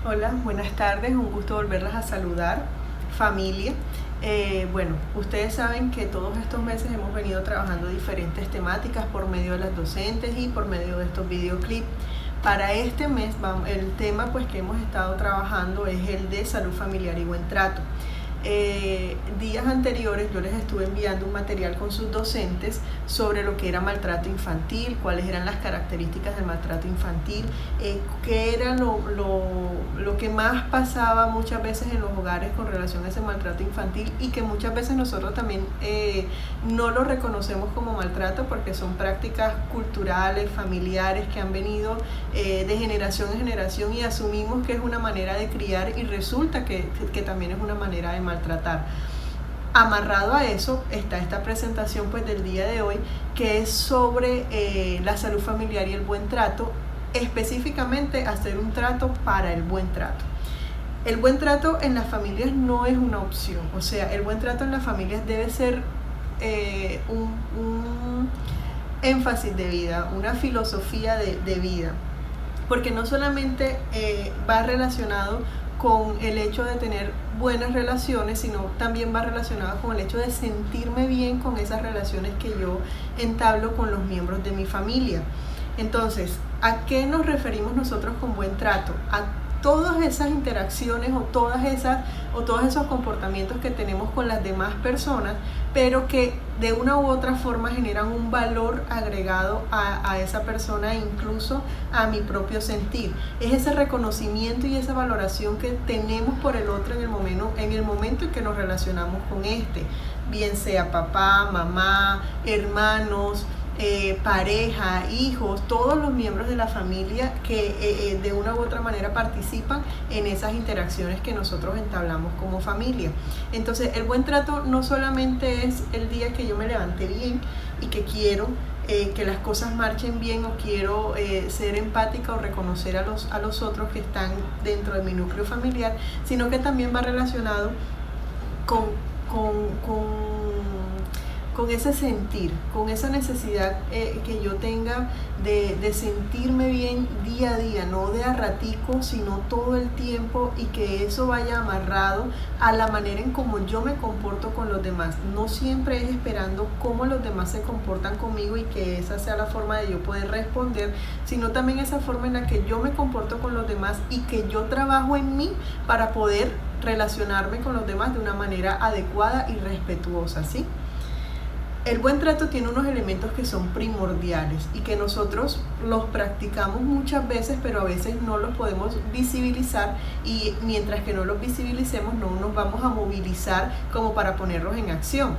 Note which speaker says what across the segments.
Speaker 1: Hola, buenas tardes, un gusto volverlas a saludar, familia. Bueno, ustedes saben que todos estos meses hemos venido trabajando diferentes temáticas por medio de las docentes y por medio de estos videoclips. Para este mes, el tema pues que hemos estado trabajando es el de salud familiar y buen trato. Días anteriores yo les estuve enviando un material con sus docentes sobre lo que era maltrato infantil, cuáles eran las características del maltrato infantil, qué era lo que más pasaba muchas veces en los hogares con relación a ese maltrato infantil y que muchas veces nosotros también no lo reconocemos como maltrato porque son prácticas culturales, familiares que han venido de generación en generación y asumimos que es una manera de criar y resulta que también es una manera de maltratar. Amarrado a eso está esta presentación pues del día de hoy, que es sobre la salud familiar y el buen trato, específicamente hacer un trato para el buen trato. El buen trato en las familias no es una opción, o sea, el buen trato en las familias debe ser un énfasis de vida, una filosofía de vida, porque no solamente va relacionado con el hecho de tener buenas relaciones, sino también va relacionado con el hecho de sentirme bien con esas relaciones que yo entablo con los miembros de mi familia. Entonces, ¿a qué nos referimos nosotros con buen trato? A todas esas interacciones o todos esos comportamientos que tenemos con las demás personas, pero que de una u otra forma generan un valor agregado a esa persona e incluso a mi propio sentir. Es ese reconocimiento y esa valoración que tenemos por el otro en el momento en que nos relacionamos con este, bien sea papá, mamá, hermanos, pareja, hijos, todos los miembros de la familia que de una u otra manera participan en esas interacciones que nosotros entablamos como familia. Entonces, el buen trato no solamente es el día que yo me levante bien y que quiero que las cosas marchen bien o quiero ser empática o reconocer a los otros que están dentro de mi núcleo familiar, sino que también va relacionado con ese sentir, con esa necesidad que yo tenga de sentirme bien día a día, no de a ratico, sino todo el tiempo, y que eso vaya amarrado a la manera en cómo yo me comporto con los demás. No siempre es esperando cómo los demás se comportan conmigo y que esa sea la forma de yo poder responder, sino también esa forma en la que yo me comporto con los demás y que yo trabajo en mí para poder relacionarme con los demás de una manera adecuada y respetuosa, ¿sí? El buen trato tiene unos elementos que son primordiales y que nosotros los practicamos muchas veces, pero a veces no los podemos visibilizar, y mientras que no los visibilicemos no nos vamos a movilizar como para ponerlos en acción.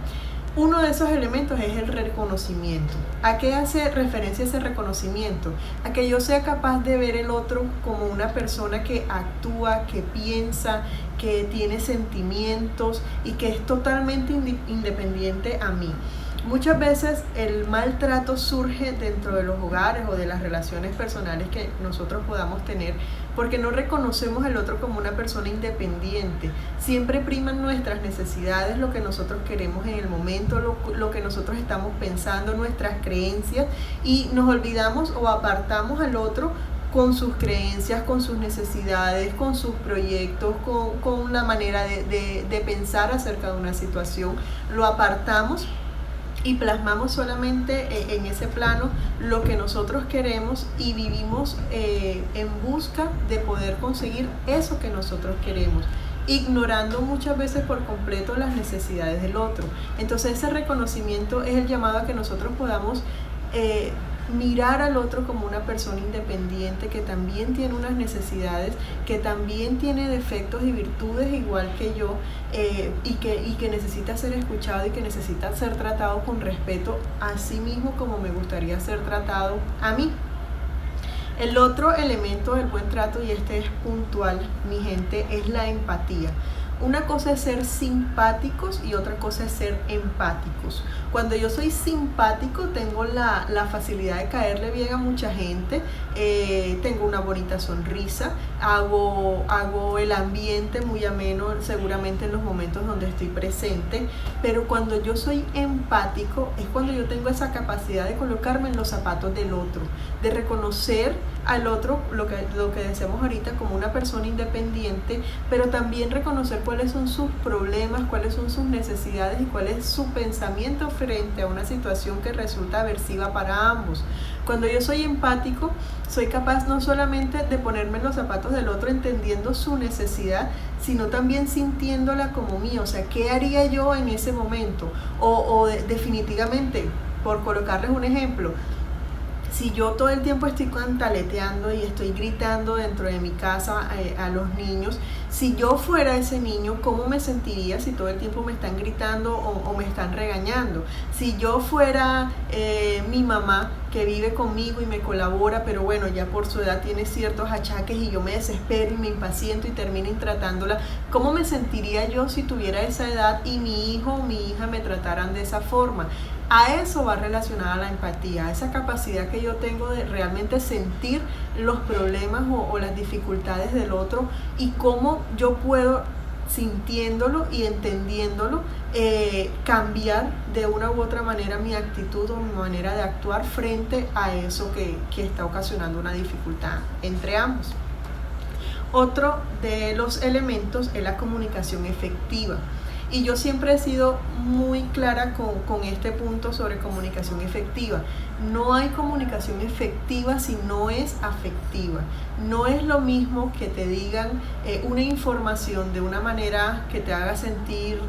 Speaker 1: Uno de esos elementos es el reconocimiento. ¿A qué hace referencia ese reconocimiento? A que yo sea capaz de ver el otro como una persona que actúa, que piensa, que tiene sentimientos y que es totalmente independiente a mí. Muchas veces el maltrato surge dentro de los hogares o de las relaciones personales que nosotros podamos tener porque no reconocemos al otro como una persona independiente. Siempre priman nuestras necesidades, lo que nosotros queremos en el momento, lo que nosotros estamos pensando, nuestras creencias, y nos olvidamos o apartamos al otro con sus creencias, con sus necesidades, con sus proyectos, con la manera de pensar acerca de una situación. Lo apartamos y plasmamos solamente en ese plano lo que nosotros queremos y vivimos en busca de poder conseguir eso que nosotros queremos, ignorando muchas veces por completo las necesidades del otro. Entonces ese reconocimiento es el llamado a que nosotros podamos mirar al otro como una persona independiente que también tiene unas necesidades, que también tiene defectos y virtudes igual que yo, y que necesita ser escuchado y que necesita ser tratado con respeto a sí mismo como me gustaría ser tratado a mí. El otro elemento del buen trato, y este es puntual, mi gente, es la empatía. Una cosa es ser simpáticos y otra cosa es ser empáticos. Cuando yo soy simpático tengo la facilidad de caerle bien a mucha gente, tengo una bonita sonrisa, hago el ambiente muy ameno seguramente en los momentos donde estoy presente, pero cuando yo soy empático es cuando yo tengo esa capacidad de colocarme en los zapatos del otro, de reconocer al otro, lo que decíamos ahorita, como una persona independiente, pero también reconocer cuáles son sus problemas, cuáles son sus necesidades y cuál es su pensamiento frente a una situación que resulta aversiva para ambos. Cuando yo soy empático, soy capaz no solamente de ponerme en los zapatos del otro entendiendo su necesidad, sino también sintiéndola como mía. O sea, ¿qué haría yo en ese momento? Definitivamente, por colocarles un ejemplo, si yo todo el tiempo estoy cantaleteando y estoy gritando dentro de mi casa a los niños, si yo fuera ese niño, ¿cómo me sentiría si todo el tiempo me están gritando o me están regañando? Si yo fuera mi mamá, que vive conmigo y me colabora, pero bueno, ya por su edad tiene ciertos achaques y yo me desespero y me impaciento y termino intratándola, ¿cómo me sentiría yo si tuviera esa edad y mi hijo o mi hija me trataran de esa forma? A eso va relacionada la empatía, a esa capacidad que yo tengo de realmente sentir los problemas o las dificultades del otro y cómo yo puedo, sintiéndolo y entendiéndolo, cambiar de una u otra manera mi actitud o mi manera de actuar frente a eso que está ocasionando una dificultad entre ambos. Otro de los elementos es la comunicación efectiva. Y yo siempre he sido muy clara con este punto sobre comunicación efectiva. No hay comunicación efectiva si no es afectiva. No es lo mismo que te digan una información de una manera que te haga sentir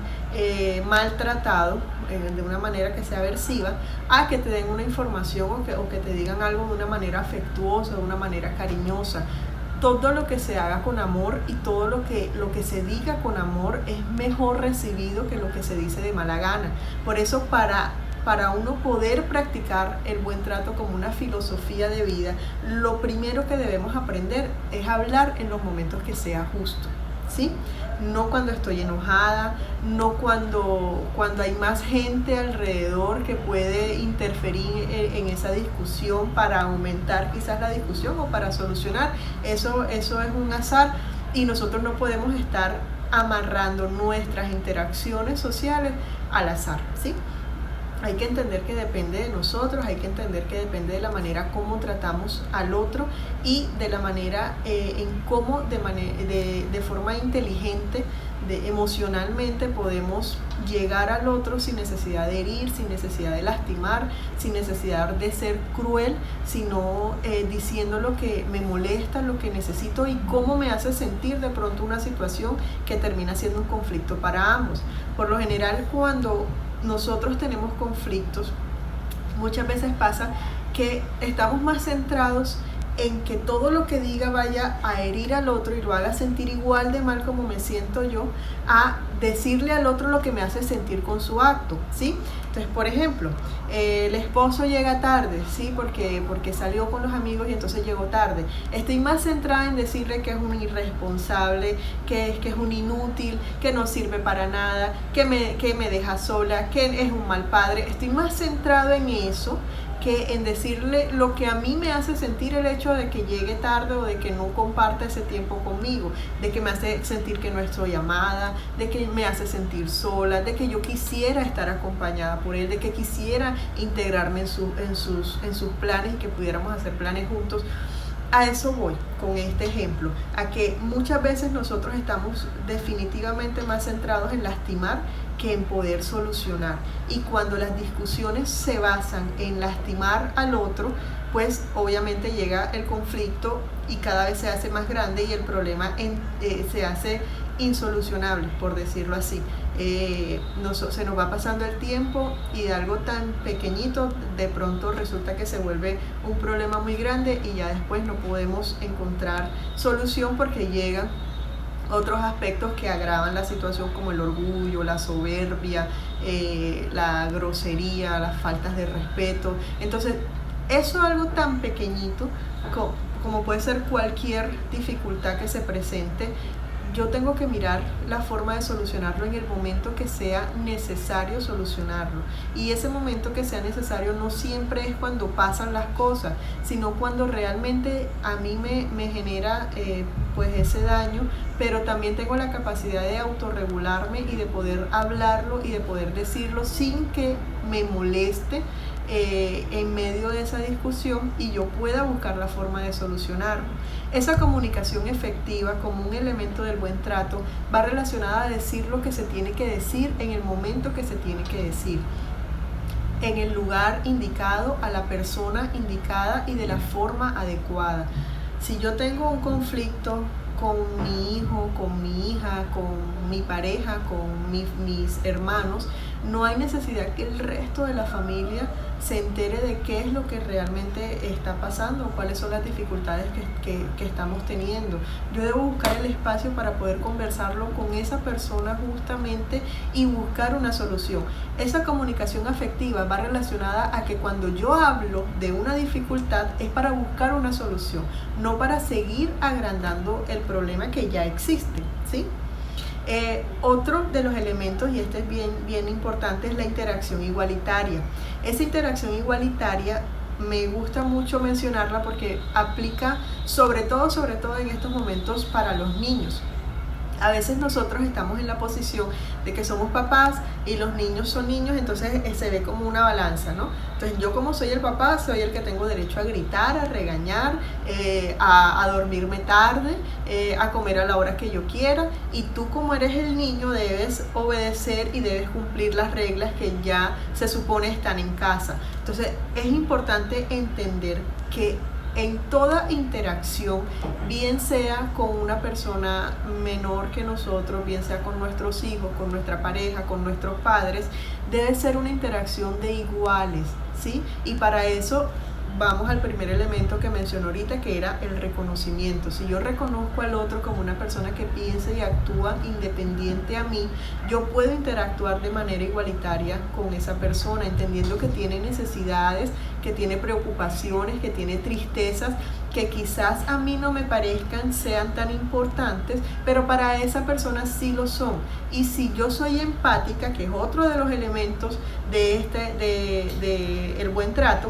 Speaker 1: maltratado, de una manera que sea aversiva, a que te den una información o que te digan algo de una manera afectuosa, de una manera cariñosa. Todo lo que se haga con amor y todo lo que se diga con amor es mejor recibido que lo que se dice de mala gana. Por eso para uno poder practicar el buen trato como una filosofía de vida, lo primero que debemos aprender es hablar en los momentos que sea justo, ¿sí? No cuando estoy enojada, no cuando hay más gente alrededor que puede interferir en esa discusión para aumentar quizás la discusión o para solucionar. Eso es un azar y nosotros no podemos estar amarrando nuestras interacciones sociales al azar, ¿sí? Hay que entender que depende de nosotros, hay que entender que depende de la manera como tratamos al otro y de la manera en cómo de forma inteligente, emocionalmente podemos llegar al otro sin necesidad de herir, sin necesidad de lastimar, sin necesidad de ser cruel, sino diciendo lo que me molesta, lo que necesito y cómo me hace sentir de pronto una situación que termina siendo un conflicto para ambos. Por lo general, cuando nosotros tenemos conflictos, muchas veces pasa que estamos más centrados en que todo lo que diga vaya a herir al otro y lo haga sentir igual de mal como me siento yo, a decirle al otro lo que me hace sentir con su acto, ¿sí? Entonces, por ejemplo, el esposo llega tarde, ¿sí? Porque salió con los amigos y entonces llegó tarde. Estoy más centrada en decirle que es un irresponsable, que es un inútil, que no sirve para nada, que me deja sola, que es un mal padre. Estoy más centrado en eso que en decirle lo que a mí me hace sentir el hecho de que llegue tarde o de que no comparta ese tiempo conmigo, de que me hace sentir que no estoy amada, de que me hace sentir sola, de que yo quisiera estar acompañada por él, de que quisiera integrarme en sus planes y que pudiéramos hacer planes juntos. A eso voy con este ejemplo, a que muchas veces nosotros estamos definitivamente más centrados en lastimar que en poder solucionar. Y cuando las discusiones se basan en lastimar al otro, pues obviamente llega el conflicto y cada vez se hace más grande y el problema se hace insolucionable, por decirlo así. Se nos va pasando el tiempo y de algo tan pequeñito de pronto resulta que se vuelve un problema muy grande y ya después no podemos encontrar solución porque llegan otros aspectos que agravan la situación, como el orgullo, la soberbia, la grosería, las faltas de respeto. Entonces, eso es algo tan pequeñito como puede ser cualquier dificultad que se presente. Yo tengo que mirar la forma de solucionarlo en el momento que sea necesario solucionarlo. Y ese momento que sea necesario no siempre es cuando pasan las cosas, sino cuando realmente a mí me genera pues ese daño, pero también tengo la capacidad de autorregularme y de poder hablarlo y de poder decirlo sin que me moleste en medio de esa discusión y yo pueda buscar la forma de solucionarlo. Esa comunicación efectiva como un elemento del buen trato va relacionada a decir lo que se tiene que decir en el momento que se tiene que decir, en el lugar indicado, a la persona indicada y de la forma adecuada. Si yo tengo un conflicto con mi hijo, con mi hija, con mi pareja, con mis hermanos, no hay necesidad que el resto de la familia se entere de qué es lo que realmente está pasando, cuáles son las dificultades que estamos teniendo. Yo debo buscar el espacio para poder conversarlo con esa persona justamente y buscar una solución. Esa comunicación afectiva va relacionada a que cuando yo hablo de una dificultad es para buscar una solución, no para seguir agrandando el problema que ya existe, ¿sí? Otro de los elementos, y este es bien importante, es la interacción igualitaria. Esa interacción igualitaria me gusta mucho mencionarla porque aplica sobre todo en estos momentos para los niños. A veces nosotros estamos en la posición de que somos papás y los niños son niños, entonces se ve como una balanza, ¿no? Entonces yo, como soy el papá, soy el que tengo derecho a gritar, a regañar, a dormirme tarde, a comer a la hora que yo quiera, y tú, como eres el niño, debes obedecer y debes cumplir las reglas que ya se supone están en casa. Entonces es importante entender que en toda interacción, bien sea con una persona menor que nosotros, bien sea con nuestros hijos, con nuestra pareja, con nuestros padres, debe ser una interacción de iguales, ¿sí? Y para eso vamos al primer elemento que mencioné ahorita, que era el reconocimiento. Si yo reconozco al otro como una persona que piensa y actúa independiente a mí, yo puedo interactuar de manera igualitaria con esa persona, entendiendo que tiene necesidades, que tiene preocupaciones, que tiene tristezas, que quizás a mí no me parezcan sean tan importantes, pero para esa persona sí lo son. Y si yo soy empática, que es otro de los elementos de el buen trato,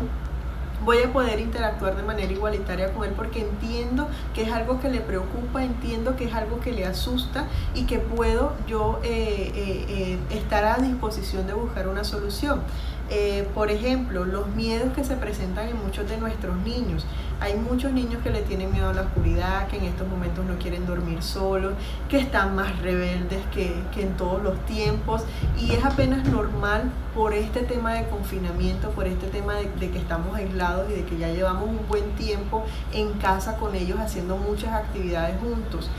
Speaker 1: voy a poder interactuar de manera igualitaria con él, porque entiendo que es algo que le preocupa, entiendo que es algo que le asusta y que puedo yo estar a disposición de buscar una solución. Por ejemplo, los miedos que se presentan en muchos de nuestros niños. Hay muchos niños que le tienen miedo a la oscuridad, que en estos momentos no quieren dormir solos, que están más rebeldes que en todos los tiempos, y es apenas normal por este tema de confinamiento, por este tema de que estamos aislados y de que ya llevamos un buen tiempo en casa con ellos haciendo muchas actividades juntos.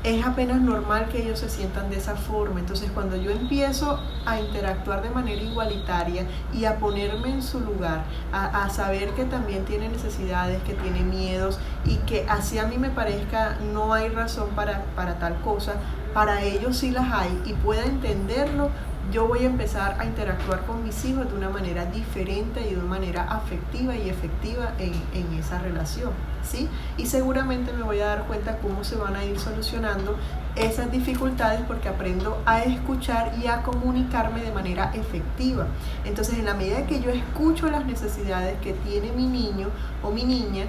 Speaker 1: Es apenas normal que ellos se sientan de esa forma. Entonces, cuando yo empiezo a interactuar de manera igualitaria y a ponerme en su lugar, a saber que también tiene necesidades, que tiene miedos, y que así a mí me parezca no hay razón para tal cosa, para ellos sí las hay, y pueda entenderlo, yo voy a empezar a interactuar con mis hijos de una manera diferente y de una manera afectiva y efectiva en esa relación, ¿sí? Y seguramente me voy a dar cuenta cómo se van a ir solucionando esas dificultades, porque aprendo a escuchar y a comunicarme de manera efectiva. Entonces, en la medida que yo escucho las necesidades que tiene mi niño o mi niña,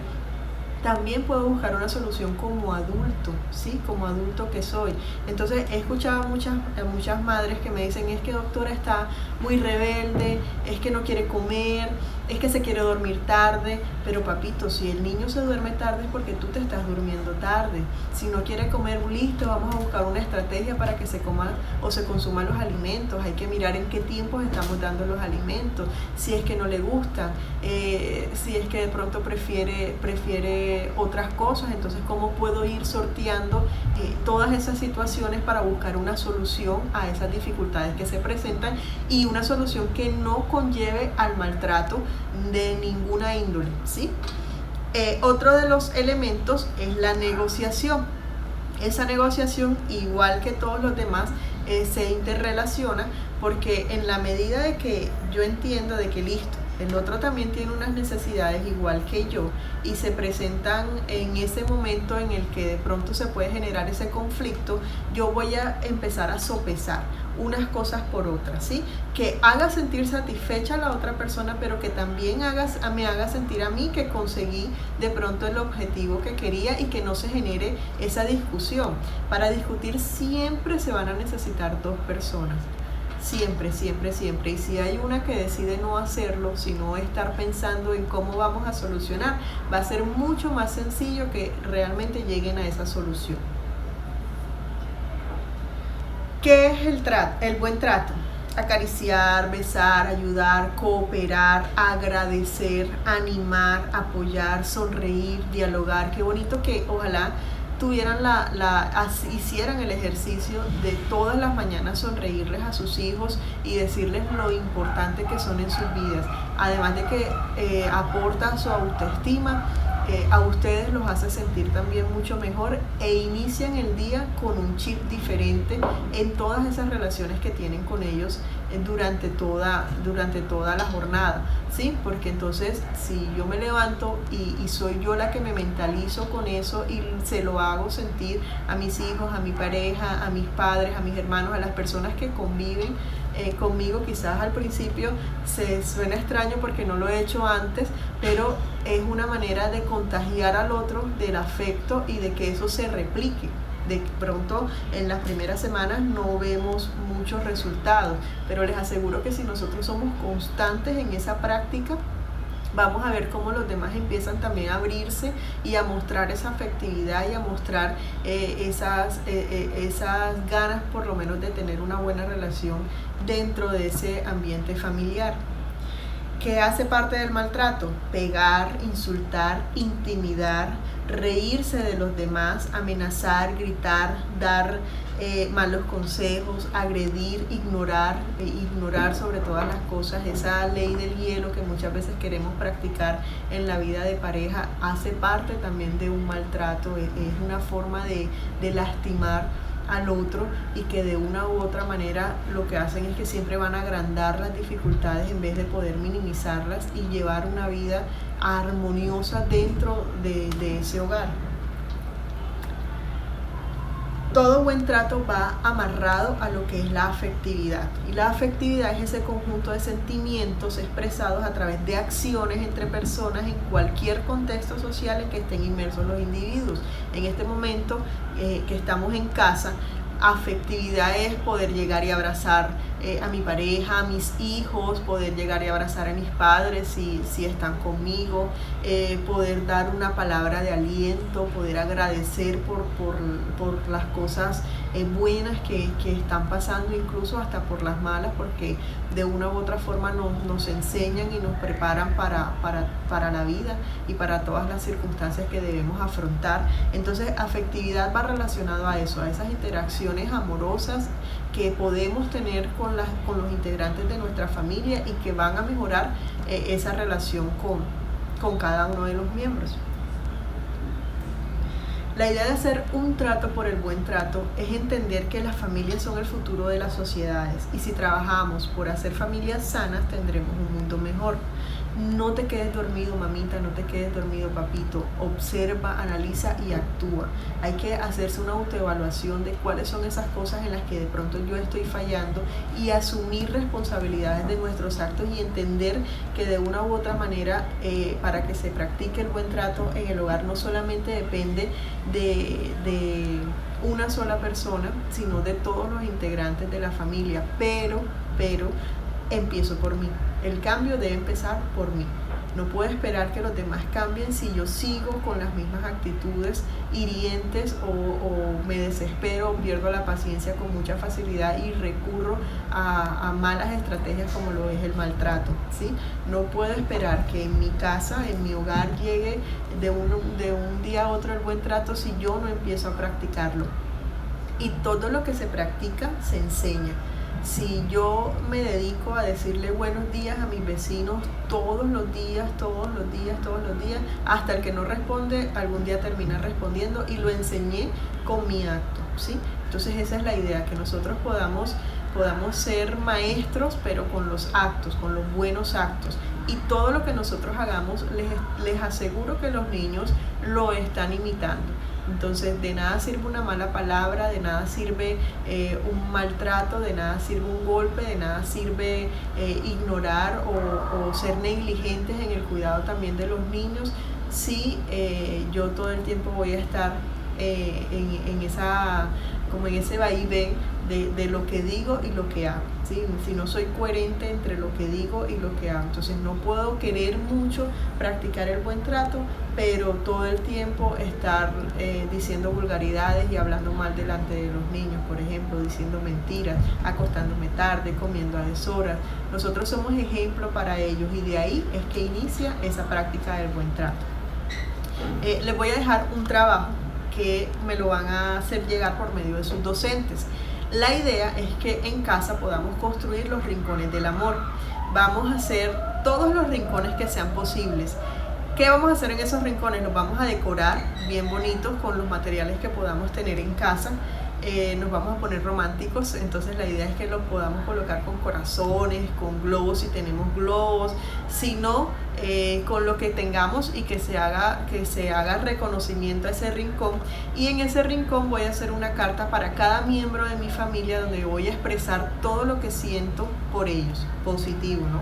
Speaker 1: también puedo buscar una solución como adulto, ¿sí? Como adulto que soy. Entonces, he escuchado a muchas madres que me dicen: es que, doctora, está muy rebelde, es que no quiere comer, es que se quiere dormir tarde. Pero, papito, si el niño se duerme tarde es porque tú te estás durmiendo tarde. Si no quiere comer, listo, vamos a buscar una estrategia para que se coma o se consuman los alimentos. Hay que mirar en qué tiempos estamos dando los alimentos, si es que no le gustan, si es que de pronto prefiere otras cosas. Entonces, ¿cómo puedo ir sorteando todas esas situaciones para buscar una solución a esas dificultades que se presentan, y una solución que no conlleve al maltrato de ninguna índole, ¿sí? Otro de los elementos es la negociación. Esa negociación, igual que todos los demás, se interrelaciona, porque en la medida de que yo entiendo de que listo, el otro también tiene unas necesidades igual que yo, y se presentan en ese momento en el que de pronto se puede generar ese conflicto, yo voy a empezar a sopesar unas cosas por otras, ¿sí? Que haga sentir satisfecha a la otra persona, pero que también me haga sentir a mí que conseguí de pronto el objetivo que quería, y que no se genere esa discusión. Para discutir siempre se van a necesitar dos personas. siempre, siempre, siempre. Y si hay una que decide no hacerlo, sino estar pensando en cómo vamos a solucionar, va a ser mucho más sencillo que realmente lleguen a esa solución. ¿Qué es el buen trato? Acariciar, besar, ayudar, cooperar, agradecer, animar, apoyar, sonreír, dialogar. Qué bonito que ojalá tuvieran hicieran el ejercicio de todas las mañanas sonreírles a sus hijos y decirles lo importante que son en sus vidas. Además de que aporta su autoestima, a ustedes los hace sentir también mucho mejor e inician el día con un chip diferente en todas esas relaciones que tienen con ellos durante toda la jornada, ¿sí? Porque entonces si yo me levanto y soy yo la que me mentalizo con eso y se lo hago sentir a mis hijos, a mi pareja, a mis padres, a mis hermanos, a las personas que conviven conmigo, quizás al principio se suena extraño porque no lo he hecho antes, pero es una manera de contagiar al otro del afecto y de que eso se replique. De pronto en las primeras semanas no vemos muchos resultados, pero les aseguro que si nosotros somos constantes en esa práctica, vamos a ver cómo los demás empiezan también a abrirse y a mostrar esa afectividad y a mostrar esas ganas por lo menos de tener una buena relación dentro de ese ambiente familiar. ¿Qué hace parte del maltrato? Pegar, insultar, intimidar, reírse de los demás, amenazar, gritar, dar malos consejos, agredir, ignorar sobre todas las cosas. Esa ley del hielo que muchas veces queremos practicar en la vida de pareja hace parte también de un maltrato, es una forma de lastimar al otro y que de una u otra manera lo que hacen es que siempre van a agrandar las dificultades en vez de poder minimizarlas y llevar una vida armoniosa dentro de ese hogar. Todo buen trato va amarrado a lo que es la afectividad. Y la afectividad es ese conjunto de sentimientos expresados a través de acciones entre personas en cualquier contexto social en que estén inmersos los individuos. En este momento que estamos en casa, afectividad es poder llegar y abrazar a mi pareja, a mis hijos, poder llegar y abrazar a mis padres si están conmigo, poder dar una palabra de aliento, poder agradecer por las cosas buenas que están pasando, incluso hasta por las malas, porque de una u otra forma nos enseñan y nos preparan para la vida y para todas las circunstancias que debemos afrontar. Entonces, afectividad va relacionado a eso, a esas interacciones amorosas que podemos tener con los integrantes de nuestra familia y que van a mejorar esa relación con cada uno de los miembros. La idea de hacer un trato por el buen trato es entender que las familias son el futuro de las sociedades y si trabajamos por hacer familias sanas tendremos un mundo mejor. No te quedes dormido, mamita, no te quedes dormido, papito. Observa, analiza y actúa. Hay que hacerse una autoevaluación de cuáles son esas cosas en las que de pronto yo estoy fallando y asumir responsabilidades de nuestros actos y entender que de una u otra manera para que se practique el buen trato en el hogar no solamente depende de una sola persona, sino de todos los integrantes de la familia, pero empiezo por mí. El cambio debe empezar por mí. No puedo esperar que los demás cambien si yo sigo con las mismas actitudes hirientes o me desespero o pierdo la paciencia con mucha facilidad y recurro a malas estrategias como lo es el maltrato, ¿sí? No puedo esperar que en mi casa, en mi hogar, llegue de un día a otro el buen trato si yo no empiezo a practicarlo. Y todo lo que se practica se enseña. Si yo me dedico a decirle buenos días a mis vecinos todos los días, hasta el que no responde, algún día termina respondiendo y lo enseñé con mi acto, ¿sí? Entonces esa es la idea, que nosotros podamos ser maestros, pero con los actos, con los buenos actos. Y todo lo que nosotros hagamos, les aseguro que los niños lo están imitando. Entonces de nada sirve una mala palabra, de nada sirve un maltrato, de nada sirve un golpe, de nada sirve ignorar o ser negligentes en el cuidado también de los niños si yo todo el tiempo voy a estar en ese vaivén de lo que digo y lo que hago, ¿sí? Si no soy coherente entre lo que digo y lo que hago, entonces no puedo querer mucho practicar el buen trato, pero todo el tiempo estar diciendo vulgaridades y hablando mal delante de los niños, por ejemplo, diciendo mentiras, acostándome tarde, comiendo a deshoras. Nosotros somos ejemplo para ellos y de ahí es que inicia esa práctica del buen trato. Les voy a dejar un trabajo que me lo van a hacer llegar por medio de sus docentes. La idea es que en casa podamos construir los rincones del amor. Vamos a hacer todos los rincones que sean posibles. ¿Qué vamos a hacer en esos rincones? Los vamos a decorar bien bonitos con los materiales que podamos tener en casa. Nos vamos a poner románticos, entonces la idea es que los podamos colocar con corazones, con globos si tenemos globos, si no, con lo que tengamos y que se haga reconocimiento a ese rincón. Y en ese rincón voy a hacer una carta para cada miembro de mi familia donde voy a expresar todo lo que siento por ellos, positivo, ¿no?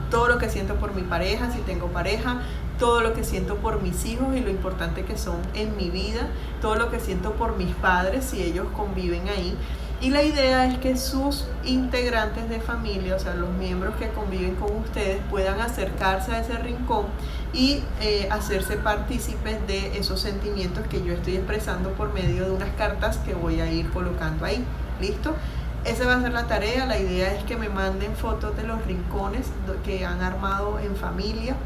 Speaker 1: Todo lo que siento por mi pareja, si tengo pareja, todo lo que siento por mis hijos y lo importante que son en mi vida, todo lo que siento por mis padres si ellos conviven ahí. Y la idea es que sus integrantes de familia, o sea, los miembros que conviven con ustedes, puedan acercarse a ese rincón y hacerse partícipes de esos sentimientos que yo estoy expresando por medio de unas cartas que voy a ir colocando ahí. ¿Listo? Esa va a ser la tarea. La idea es que me manden fotos de los rincones que han armado en familia,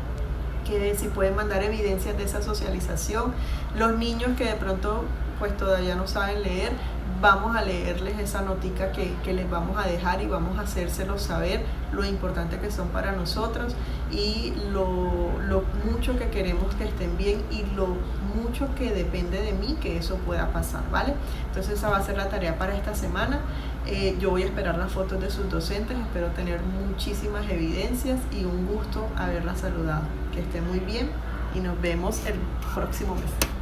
Speaker 1: que si pueden mandar evidencias de esa socialización. Los niños que de pronto pues todavía no saben leer, vamos a leerles esa notica que les vamos a dejar y vamos a hacérselos saber lo importante que son para nosotros y lo mucho que queremos que estén bien y lo mucho que depende de mí que eso pueda pasar, ¿vale? Entonces esa va a ser la tarea para esta semana. Yo voy a esperar las fotos de sus docentes, espero tener muchísimas evidencias y un gusto haberlas saludado. Que estén muy bien y nos vemos el próximo mes.